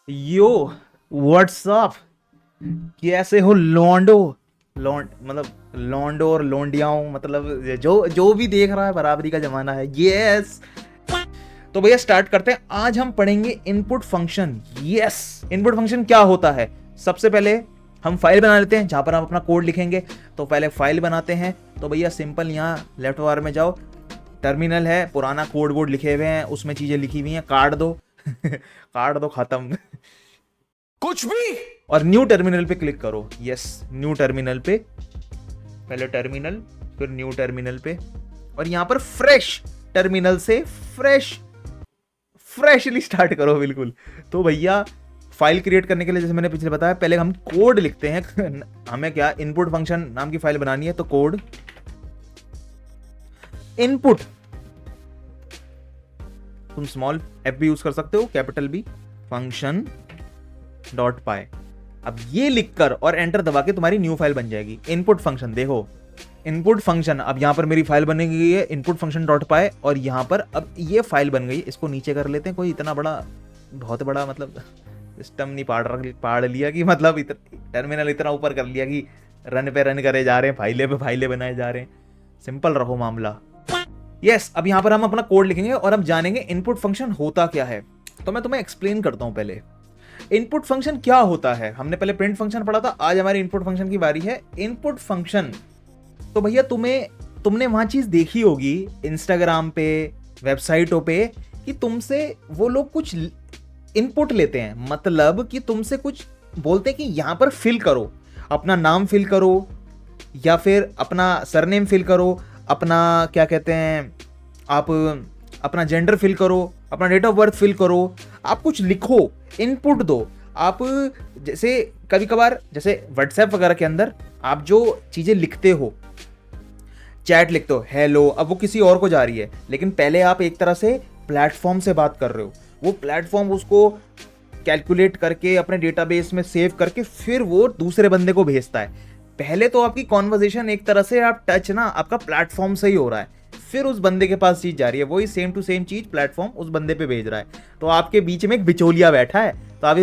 यो WhatsApp, कैसे हो लौंडो? मतलब लौंडो और लौंडियाओं, मतलब जो जो भी देख रहा है, बराबरी का जमाना है। यस, तो भैया स्टार्ट करते हैं। आज हम पढ़ेंगे input function. Yes, input function क्या होता है। सबसे पहले हम फाइल बना लेते हैं जहां पर हम अपना कोड लिखेंगे। तो पहले फाइल बनाते हैं। तो भैया सिंपल, यहाँ लेफ्ट बार में जाओ, टर्मिनल है, पुराना कोड वोड लिखे हुए हैं, उसमें चीजें लिखी हुई हैं, काट दो। काट दो, खत्म। कुछ भी। और न्यू टर्मिनल पे क्लिक करो। यस, न्यू टर्मिनल पे, पहले टर्मिनल फिर न्यू टर्मिनल पे, और यहां पर फ्रेश टर्मिनल से फ्रेशली स्टार्ट करो बिल्कुल। तो भैया फाइल क्रिएट करने के लिए, जैसे मैंने पिछले बताया, पहले हम कोड लिखते हैं। हमें क्या इनपुट फंक्शन नाम की फाइल बनानी है, तो कोड इनपुट, तुम स्मॉल एफ भी यूज कर सकते हो, कैपिटल बी, फंक्शन डॉट पाई। अब ये लिखकर और एंटर दबा के तुम्हारी न्यू फाइल बन जाएगी। इनपुट फंक्शन देखो, इनपुट फंक्शन, अब यहां पर मेरी फाइल बन गई है इनपुट फंक्शन डॉट पाई, और यहां पर अब ये फाइल बन गई। इसको नीचे कर लेते हैं। कोई इतना बड़ा, बहुत बड़ा मतलब सिस्टम नहीं पाड़ लिया कि मतलब टर्मिनल इतना ऊपर कर लिया कि रन पे रन करे जा रहे हैं, फाइलें पे फाइलें बनाए जा रहे हैं। सिंपल रखो मामला। यस, अब यहां पर हम अपना कोड लिखेंगे और हम जानेंगे इनपुट फंक्शन होता क्या है। तो मैं तुम्हें एक्सप्लेन करता हूं पहले इनपुट फंक्शन क्या होता है। हमने पहले प्रिंट फंक्शन पढ़ा था, आज हमारी इनपुट फंक्शन की बारी है। इनपुट फंक्शन, तो भैया तुमने वहां चीज देखी होगी इंस्टाग्राम पे, वेबसाइटों पे, कि तुमसे वो लोग कुछ इनपुट लेते हैं। मतलब कि तुमसे कुछ बोलते हैं कि यहां पर फिल करो, अपना नाम फिल करो, या फिर अपना सरनेम फिल करो, अपना क्या कहते हैं, आप अपना जेंडर फिल करो, अपना डेट ऑफ बर्थ फिल करो, आप कुछ लिखो, इनपुट दो। आप जैसे कभी कभार, जैसे व्हाट्सएप वगैरह के अंदर आप जो चीजें लिखते हो, चैट लिखते हो, हेलो, अब वो किसी और को जा रही है, लेकिन पहले आप एक तरह से प्लेटफॉर्म से बात कर रहे हो। वो प्लेटफॉर्म उसको कैलकुलेट करके अपने डेटाबेस में सेव करके फिर वो दूसरे बंदे को भेजता है। पहले तो आपकी कॉन्वर्जेशन एक तरह से, आप टच ना आपका प्लेटफॉर्म से ही हो रहा है, फिर उस बंदे के पास चीज जा रही है, वही सेम टू सेम चीज प्लेटफॉर्म उस बंदे पे भेज रहा है। तो आपके बीच में एक बिचौलिया बैठा है। तो आप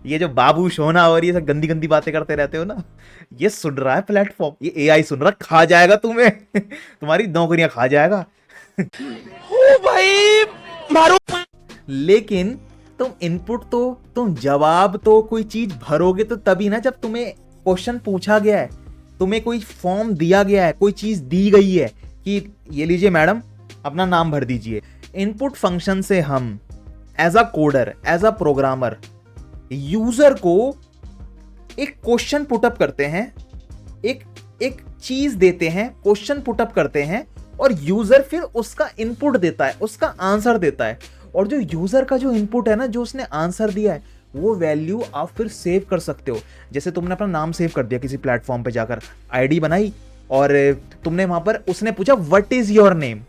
ये जो बाबू सोना और ये सब गंदी गंदी बातें करते रहते हो ना, ये सुन रहा है प्लेटफॉर्म, ये एआई सुन रहा, खा जाएगा तुम्हें। तुम्हारी नौकरियां खा जाएगा। ओ भाई, मारो। लेकिन तुम जवाब तो कोई चीज भरोगे तो तभी ना, जब तुम्हें क्वेश्चन पूछा गया है, तुम्हें कोई फॉर्म दिया गया है, कोई चीज दी गई है कि ये लीजिए मैडम, अपना नाम भर दीजिए। इनपुट फंक्शन से हम as a coder, as a programmer, user को एक क्वेश्चन पुटअप करते हैं, एक एक चीज देते हैं, क्वेश्चन पुटअप करते हैं, और यूजर फिर उसका इनपुट देता है, उसका आंसर देता है। और जो यूजर का जो इनपुट है ना, जो उसने आंसर दिया है, वो वैल्यू आप फिर सेव कर सकते हो। जैसे तुमने अपना नाम सेव कर दिया किसी प्लेटफॉर्म पे जाकर, आईडी बनाई, और तुमने वहां पर, उसने पूछा व्हाट इज योर नेम,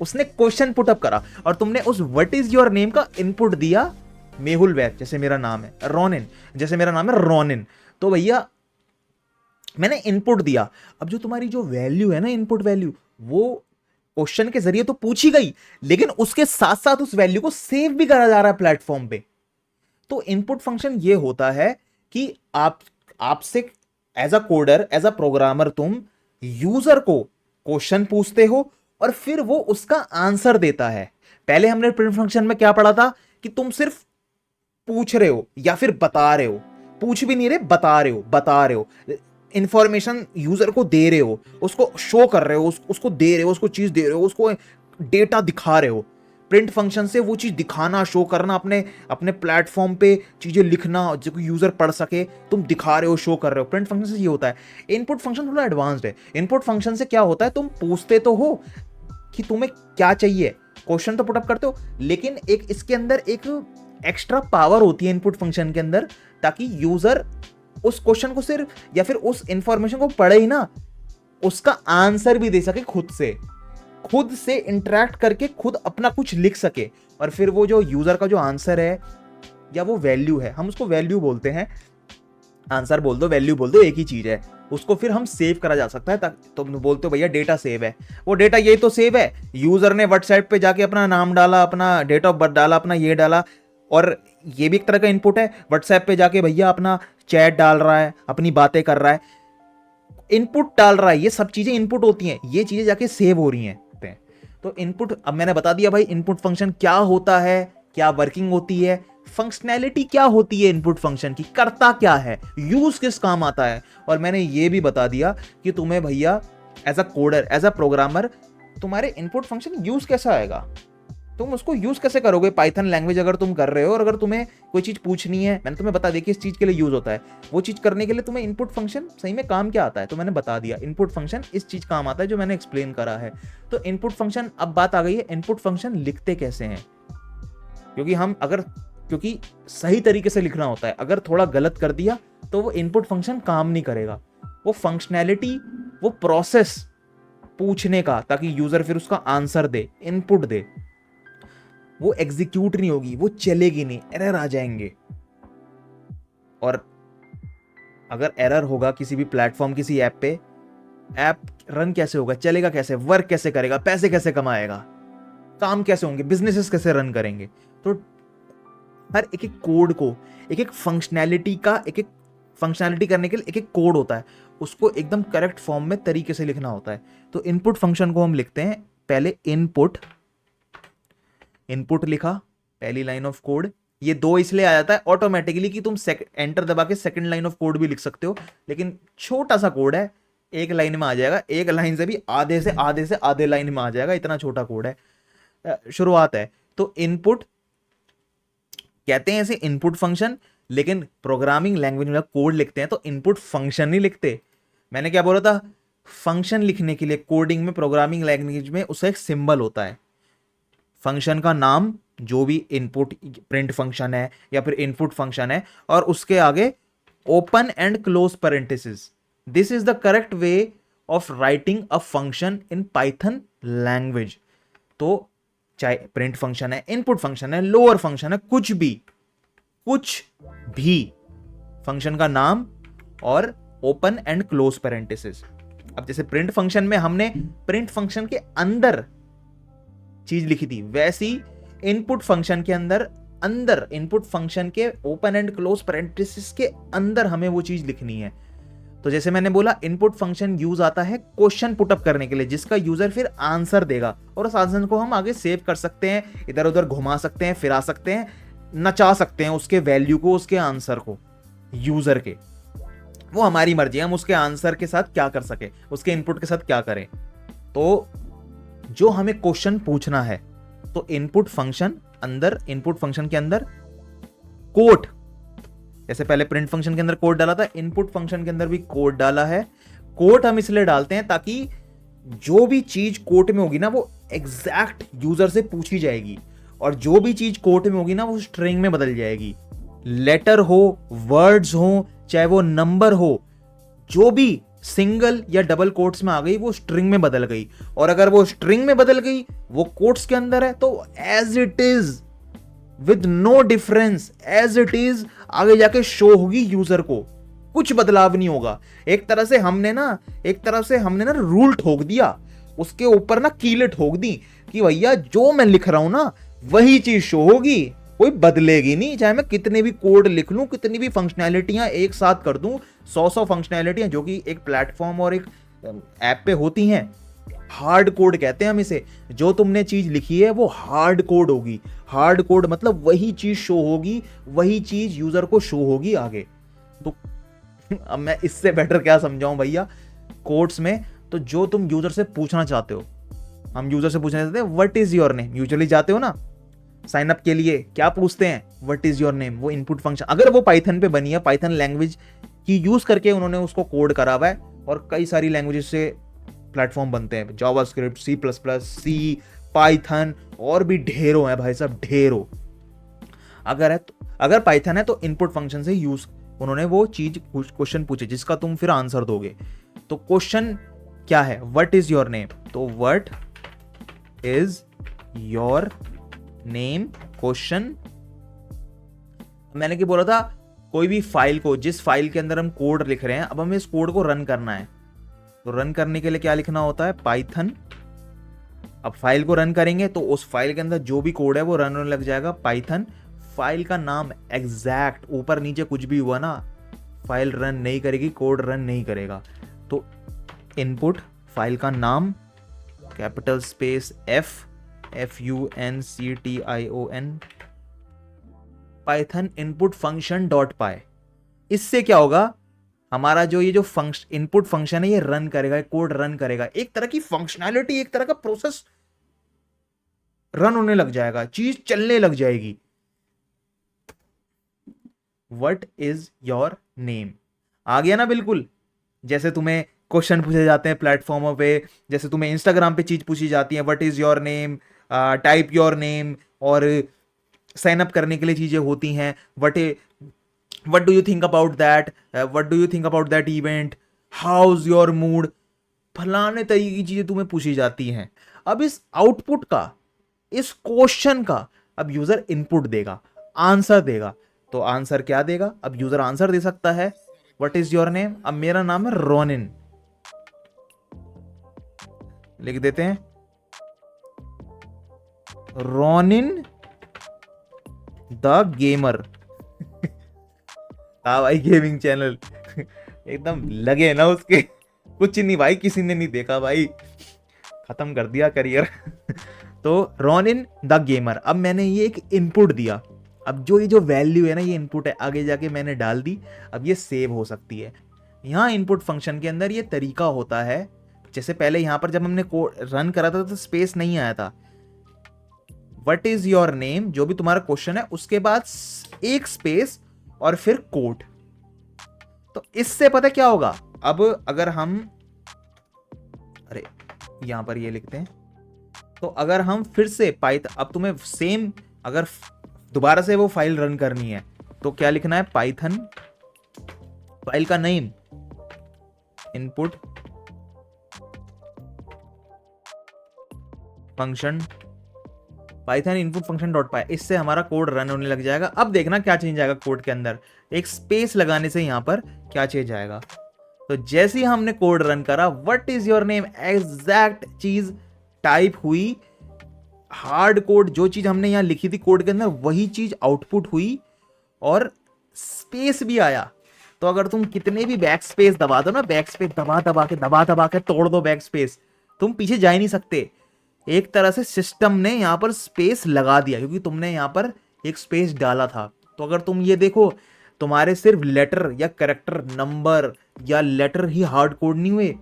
उसने क्वेश्चन पुटअप करा, और तुमने उस व्हाट इज योर नेम का इनपुट दिया, मेहुल वैद जैसे मेरा नाम है, रोनिन जैसे मेरा नाम है रोनिन। तो भैया मैंने इनपुट दिया। अब जो तुम्हारी जो वैल्यू है ना, इनपुट वैल्यू, वो क्वेश्चन के जरिए तो पूछी गई, लेकिन उसके साथ साथ उस वैल्यू को सेव भी करा जा रहा है प्लेटफॉर्म पे। तो इनपुट फंक्शन ये होता है कि आपसे as a coder, as a programmer, तुम यूजर को क्वेश्चन पूछते हो और फिर वो उसका आंसर देता है। पहले हमने प्रिंट फंक्शन में क्या पढ़ा था कि तुम सिर्फ पूछ रहे हो या फिर बता रहे हो, पूछ भी नहीं रहे, बता रहे हो, इंफॉर्मेशन यूजर को दे रहे हो, उसको शो कर रहे हो, उसको दे रहे हो, उसको चीज दे रहे हो, उसको डेटा दिखा रहे हो। प्रिंट फंक्शन से वो चीज दिखाना, शो करना, अपने अपने प्लेटफॉर्म पे चीजें लिखना जो यूजर पढ़ सके, तुम दिखा रहे हो, शो कर रहे हो। प्रिंट फंक्शन से ये होता है। इनपुट फंक्शन थोड़ा एडवांस्ड है। इनपुट फंक्शन से क्या होता है, तुम पूछते तो हो कि तुम्हें क्या चाहिए, क्वेश्चन तो पुटअप करते हो, लेकिन एक इसके अंदर एक एक्स्ट्रा पावर होती है इनपुट फंक्शन के अंदर, ताकि यूजर उस क्वेश्चन को सिर्फ, या फिर उस इंफॉर्मेशन को पढ़े ही ना, उसका आंसर भी दे सके, खुद से इंटरेक्ट करके खुद अपना कुछ लिख सके। और फिर वो जो यूजर का जो आंसर है या वो वैल्यू है, हम उसको वैल्यू बोलते हैं, आंसर बोल दो, वैल्यू बोल दो, एक ही चीज है। उसको फिर हम सेव करा जा सकता है। तुम बोलते हो भैया डेटा सेव है, वो डेटा ये तो सेव है, यूजर ने व्हाट्सएप पे जाके अपना नाम डाला, अपना डेट ऑफ बर्थ डाला, अपना ये डाला, और ये भी एक तरह का इनपुट है। व्हाट्सएप पे जाके भैया अपना चैट डाल रहा है, अपनी बातें कर रहा है, इनपुट डाल रहा है, ये सब चीजें इनपुट होती हैं, ये चीजें जाके सेव हो रही हैं। तो इनपुट, अब मैंने बता दिया भाई इनपुट फंक्शन क्या होता है, क्या वर्किंग होती है, फंक्शनैलिटी क्या होती है इनपुट फंक्शन की, करता क्या है, यूज किस काम आता है। और मैंने ये भी बता दिया कि तुम्हें भैया as a coder, as a programmer, तुम्हारे इनपुट फंक्शन यूज कैसा आएगा, तुम उसको यूज कैसे करोगे। पाइथन लैंग्वेज अगर तुम कर रहे हो और अगर तुम्हें कोई चीज पूछनी है, मैंने तुम्हें बता दिया कि इस चीज के लिए यूज होता है, वो चीज करने के लिए तुम्हें इनपुट फंक्शन सही में काम क्या आता है, तो मैंने बता दिया इनपुट फंक्शन इस चीज काम आता है जो मैंने एक्सप्लेन करा है। तो इनपुट फंक्शन, अब बात आ गई है इनपुट फंक्शन लिखते कैसे हैं, क्योंकि सही तरीके से लिखना होता है, अगर थोड़ा गलत कर दिया तो वो इनपुट फंक्शन काम नहीं करेगा। वो फंक्शनैलिटी, वो प्रोसेस पूछने का ताकि यूजर फिर उसका आंसर दे, इनपुट दे, वो एग्जीक्यूट नहीं होगी, वो चलेगी नहीं, एरर आ जाएंगे। और अगर एरर होगा किसी भी प्लेटफॉर्म, किसी ऐप पे, ऐप रन कैसे होगा, चलेगा कैसे, वर्क कैसे करेगा, पैसे कैसे कमाएगा, काम कैसे होंगे, बिजनेसेस कैसे रन करेंगे। तो हर एक एक कोड को, एक एक फंक्शनैलिटी का, एक एक फंक्शनैलिटी करने के लिए एक एक कोड होता है, उसको एकदम करेक्ट फॉर्म में तरीके से लिखना होता है। तो इनपुट फंक्शन को हम लिखते हैं पहले इनपुट लिखा, पहली लाइन ऑफ कोड, ये 2 इसलिए आ जाता है ऑटोमेटिकली कि तुम एंटर दबा के सेकंड लाइन ऑफ कोड भी लिख सकते हो, लेकिन छोटा सा कोड है, एक लाइन में आ जाएगा, एक लाइन से भी आधे से आधे लाइन में आ जाएगा, इतना छोटा कोड है, शुरुआत है। तो इनपुट कहते हैं ऐसे इनपुट फंक्शन, लेकिन प्रोग्रामिंग लैंग्वेज में कोड लिखते हैं तो इनपुट फंक्शन नहीं लिखते। मैंने क्या बोला था, फंक्शन लिखने के लिए कोडिंग में, प्रोग्रामिंग लैंग्वेज में उसका एक सिंबल होता है, फंक्शन का नाम, जो भी इनपुट प्रिंट फंक्शन है या फिर इनपुट फंक्शन है, और उसके आगे open and close parenthesis. This is the correct way of writing a function in Python language. तो चाहे प्रिंट फंक्शन है, इनपुट फंक्शन है, लोअर फंक्शन है, कुछ भी फंक्शन का नाम और ओपन एंड क्लोज पैरेंथेसिस। अब जैसे प्रिंट फंक्शन में हमने प्रिंट फंक्शन के अंदर चीज लिखी थी, वैसी इनपुट फंक्शन के अंदर इनपुट फंक्शन के ओपन एंड क्लोज पैरेंथेसिस के अंदर हमें वो चीज लिखनी है। तो जैसे मैंने बोला, इनपुट फंक्शन यूज आता है क्वेश्चन पुटअप करने के लिए, जिसका यूजर फिर आंसर देगा, और उस आंसर को हम आगे सेव कर सकते हैं, इधर उधर घुमा सकते हैं, फिरा सकते हैं, नचा सकते हैं उसके वैल्यू को, उसके आंसर को, यूजर के, वो हमारी मर्जी है, हम उसके आंसर के साथ क्या कर सके, उसके इनपुट के साथ क्या करें। तो जो हमें क्वेश्चन पूछना है, तो इनपुट फंक्शन के अंदर कोट, जैसे पहले प्रिंट फंक्शन के अंदर कोड डाला था, इनपुट फंक्शन के अंदर भी कोड डाला है। कोट हम इसलिए डालते हैं ताकि जो भी चीज कोट में होगी ना, वो एग्जैक्ट यूजर से पूछी जाएगी, और जो भी चीज कोट में होगी ना, वो स्ट्रिंग में बदल जाएगी। लेटर हो, वर्ड्स हो, चाहे वो नंबर हो, जो भी सिंगल या डबल कोट्स में आ गई, वो स्ट्रिंग में बदल गई। और अगर वो स्ट्रिंग में बदल गई, वो कोट्स के अंदर है, तो as it is, with no difference, as it is आगे जाके शो होगी यूजर को, कुछ बदलाव नहीं होगा। एक तरह से हमने ना रूल ठोक दिया, उसके ऊपर ना कीलें ठोक दी कि भैया जो मैं लिख रहा हूं ना, वही चीज शो होगी, कोई बदलेगी नहीं। चाहे मैं कितने भी कोड लिख लूं, कितनी भी फंक्शनैलिटियां एक साथ कर दूं, 100 फंक्शनैलिटियां जो कि एक प्लेटफॉर्म और एक ऐप पे होती हैं, हार्ड कोड कहते हैं हम इसे। जो तुमने चीज लिखी है वो हार्ड कोड होगी। हार्ड कोड मतलब वही चीज शो होगी, वही चीज यूजर को शो होगी आगे। तो अब मैं इससे बेटर क्या समझाऊं भैया कोड्स में। तो जो तुम यूजर से पूछना चाहते हो, हम यूजर से पूछना चाहते हैं what is your name, usually जाते हो ना साइन अप के लिए, क्या पूछते हैं, व्हाट इज योर नेम। वो इनपुट फंक्शन, अगर वो पाइथन पे बनी है, पाइथन लैंग्वेज की यूज करके उन्होंने उसको कोड करा हुआ है, और कई सारी लैंग्वेजेस से प्लेटफॉर्म बनते हैं, जावास्क्रिप्ट, सी, पाइथन, और भी ढेरों हैं भाई साहब, ढेरों। अगर पाइथन है तो इनपुट फंक्शन से यूज उन्होंने वो चीज, क्वेश्चन पूछे जिसका तुम फिर आंसर दोगे। तो क्वेश्चन क्या है, व्हाट इज योर नेम, तो what is your name question. मैंने क्या बोला था, कोई भी फाइल को, जिस फाइल के अंदर हम कोड लिख रहे हैं, अब हमें इस कोड को रन करना है, तो रन करने के लिए क्या लिखना होता है, पाइथन। अब फाइल को रन करेंगे तो उस फाइल के अंदर जो भी कोड है वो रन होने लग जाएगा, पाइथन फाइल का नाम एग्जैक्ट, ऊपर नीचे कुछ भी हुआ ना फाइल रन नहीं करेगी, कोड रन नहीं करेगा। तो इनपुट फाइल का नाम capital space FUNCTION Python input function dot py. इससे क्या होगा, हमारा जो ये जो फंक्शन इनपुट फंक्शन है ये रन करेगा, कोड रन करेगा, एक तरह की फंक्शनैलिटी, एक तरह का प्रोसेस रन होने लग जाएगा, चीज चलने लग जाएगी। व्हाट इज योर नेम आ गया ना, बिल्कुल जैसे तुम्हें क्वेश्चन पूछे जाते हैं प्लेटफॉर्मों पे, जैसे तुम्हें इंस्टाग्राम पे चीज पूछी जाती है, what is your name, type your name, और साइन अप करने के लिए चीजें होती हैं, what do you think about that, what do you think about that event, how's your mood, फलाने तरीके की चीजें तुम्हें पूछी जाती हैं। अब इस आउटपुट का, इस क्वेश्चन का अब यूजर इनपुट देगा, आंसर देगा। तो आंसर क्या देगा, अब यूजर आंसर दे सकता है व्हाट इज योर नेम, अब मेरा नाम है रोनिन, लिख देते हैं रोनिन द गेमर। हाँ भाई, गेमिंग चैनल एकदम लगे ना उसके, कुछ नहीं भाई, किसी ने नहीं देखा भाई, खत्म कर दिया करियर। तो रोनिन द गेमर, अब मैंने ये एक इनपुट दिया, अब जो ये जो वैल्यू है ना ये इनपुट है, आगे जाके मैंने डाल दी, अब ये सेव हो सकती है। यहाँ इनपुट फंक्शन के अंदर ये तरीका होता है, जैसे पहले यहाँ पर जब हमने कोड रन करा था तो स्पेस नहीं आया था, व्हाट इज योर नेम जो भी तुम्हारा क्वेश्चन है उसके बाद एक स्पेस और फिर कोट। तो इससे पता क्या होगा, अब अगर हम, अरे यहां पर ये लिखते हैं, तो अगर हम फिर से पाइथन, अब तुम्हें सेम अगर दोबारा से वो फाइल रन करनी है तो क्या लिखना है, पाइथन फाइल का name input function Python input function dot py, इससे हमारा कोड रन होने लग जाएगा। अब देखना क्या चेंज आएगा कोड के अंदर, एक स्पेस लगाने से यहां पर क्या चेंज आएगा। तो जैसे ही हमने कोड रन करा, what is your name, exact चीज टाइप हुई, हार्ड कोड जो चीज हमने यहां लिखी थी कोड के अंदर वही चीज आउटपुट हुई, और स्पेस भी आया। तो अगर तुम कितने भी बैक स्पेस दबा दो ना, बैक स्पेस दबा दबा के तोड़ दो बैक स्पेस, तुम पीछे जा ही नहीं सकते। एक तरह से सिस्टम ने यहां पर स्पेस लगा दिया, क्योंकि तुमने यहां पर एक स्पेस डाला था। तो अगर तुम ये देखो, तुम्हारे सिर्फ लेटर या कैरेक्टर, नंबर या लेटर ही हार्ड कोड नहीं हुए,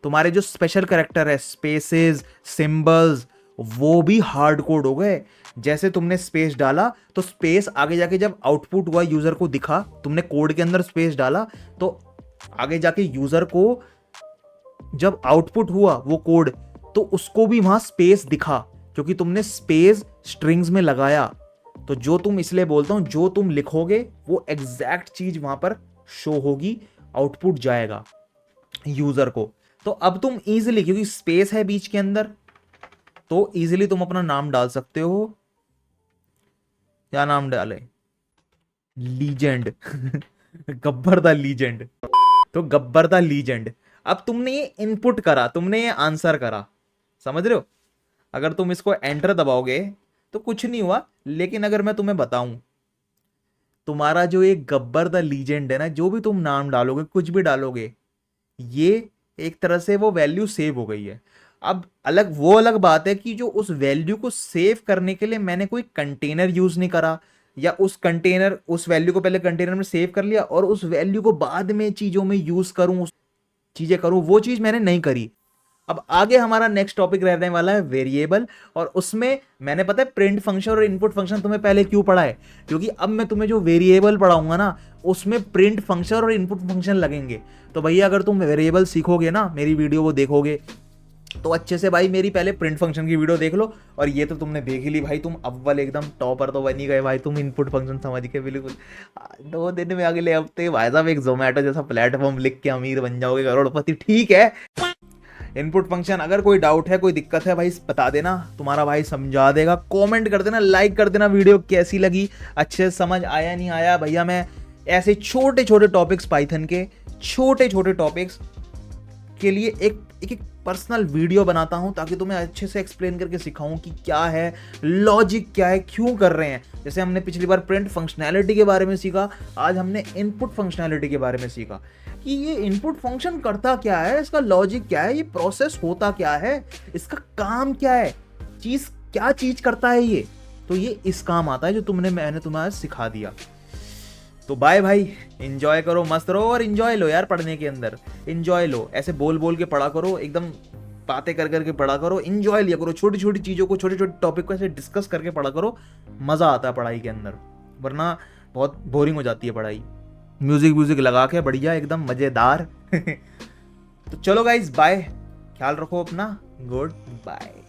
तुम्हारे जो स्पेशल कैरेक्टर है, स्पेसेस, सिंबल्स, वो भी हार्ड कोड हो गए। जैसे तुमने स्पेस डाला तो स्पेस आगे जाके जब आउटपुट हुआ यूजर को दिखा, तुमने कोड के अंदर स्पेस डाला तो आगे जाके यूजर को जब आउटपुट हुआ वो कोड, तो उसको भी वहां स्पेस दिखा, क्योंकि तुमने स्पेस स्ट्रिंग्स में लगाया। तो जो तुम, इसलिए बोलता हूं, जो तुम लिखोगे वो एग्जैक्ट चीज वहां पर शो होगी, आउटपुट जाएगा यूजर को। तो अब तुम इजीली, क्योंकि स्पेस है बीच के अंदर, तो इजीली तुम अपना नाम डाल सकते हो। क्या नाम डाले, लीजेंड गब्बर द लीजेंड। तो गब्बर द लीजेंड, अब तुमने ये इनपुट करा, तुमने ये आंसर करा, समझ रहे हो। अगर तुम इसको एंटर दबाओगे तो कुछ नहीं हुआ, लेकिन अगर मैं तुम्हें बताऊं, तुम्हारा जो ये गब्बर द लीजेंड है ना, जो भी तुम नाम डालोगे, कुछ भी डालोगे, ये एक तरह से वो वैल्यू सेव हो गई है। अब अलग बात है कि जो उस वैल्यू को सेव करने के लिए मैंने कोई कंटेनर यूज नहीं करा, या उस वैल्यू को पहले कंटेनर में सेव कर लिया और उस वैल्यू को बाद में चीजों में यूज करूं, चीजें करूं, वो चीज मैंने नहीं करी। अब आगे हमारा नेक्स्ट टॉपिक रहने वाला है वेरिएबल, और उसमें मैंने पता है प्रिंट फंक्शन और इनपुट फंक्शन तुम्हें पहले क्यों पढ़ा है, क्योंकि अब मैं तुम्हें जो वेरिएबल पढ़ाऊंगा ना उसमें प्रिंट फंक्शन और इनपुट फंक्शन लगेंगे। तो भैया अगर तुम वेरिएबल सीखोगे ना, मेरी वीडियो वो देखोगे, तो अच्छे से भाई मेरी पहले प्रिंट फंक्शन की वीडियो देख लो, और ये तो तुमने देख ही ली भाई, तुम अव्वल एकदम टॉपर तो बन ही गए भाई, तुम इनपुट फंक्शन समझ के बिल्कुल 2 दिन में अगले हफ्ते भाई साहब एक जोमेटो जैसा प्लेटफॉर्म लिख के अमीर बन जाओगे, करोड़पति। ठीक है, इनपुट फंक्शन, अगर कोई डाउट है, कोई दिक्कत है भाई बता देना, तुम्हारा भाई समझा देगा। कमेंट कर देना, लाइक कर देना, वीडियो कैसी लगी, अच्छे से समझ आया नहीं आया। भैया मैं ऐसे छोटे छोटे टॉपिक्स, पाइथन के छोटे छोटे टॉपिक्स के लिए एक एक पर्सनल वीडियो बनाता हूं ताकि तुम्हें अच्छे से एक्सप्लेन करके सिखाऊं कि क्या है लॉजिक, क्या है, क्यों कर रहे हैं। जैसे हमने पिछली बार प्रिंट फंक्शनैलिटी के बारे में सीखा, आज हमने इनपुट फंक्शनैलिटी के बारे में सीखा कि ये इनपुट फंक्शन करता क्या है, इसका लॉजिक क्या है, ये प्रोसेस होता क्या है, इसका काम क्या है, क्या चीज करता है ये। तो ये इस काम आता है जो मैंने तुम्हें आज सिखा दिया। तो बाय भाई, एंजॉय करो, मस्त रहो और एंजॉय लो यार, पढ़ने के अंदर एंजॉय लो, ऐसे बोल बोल के पढ़ा करो, एकदम बातें कर करके पढ़ा करो, एंजॉय लिया करो, छोटी छोटी चीज़ों को, छोटे छोटे टॉपिक को ऐसे डिस्कस करके पढ़ा करो, मज़ा आता है पढ़ाई के अंदर, वरना बहुत बोरिंग हो जाती है पढ़ाई। म्यूजिक लगा के बढ़िया एकदम मज़ेदार। तो चलो गाइज बाय, ख्याल रखो अपना, गुड बाय।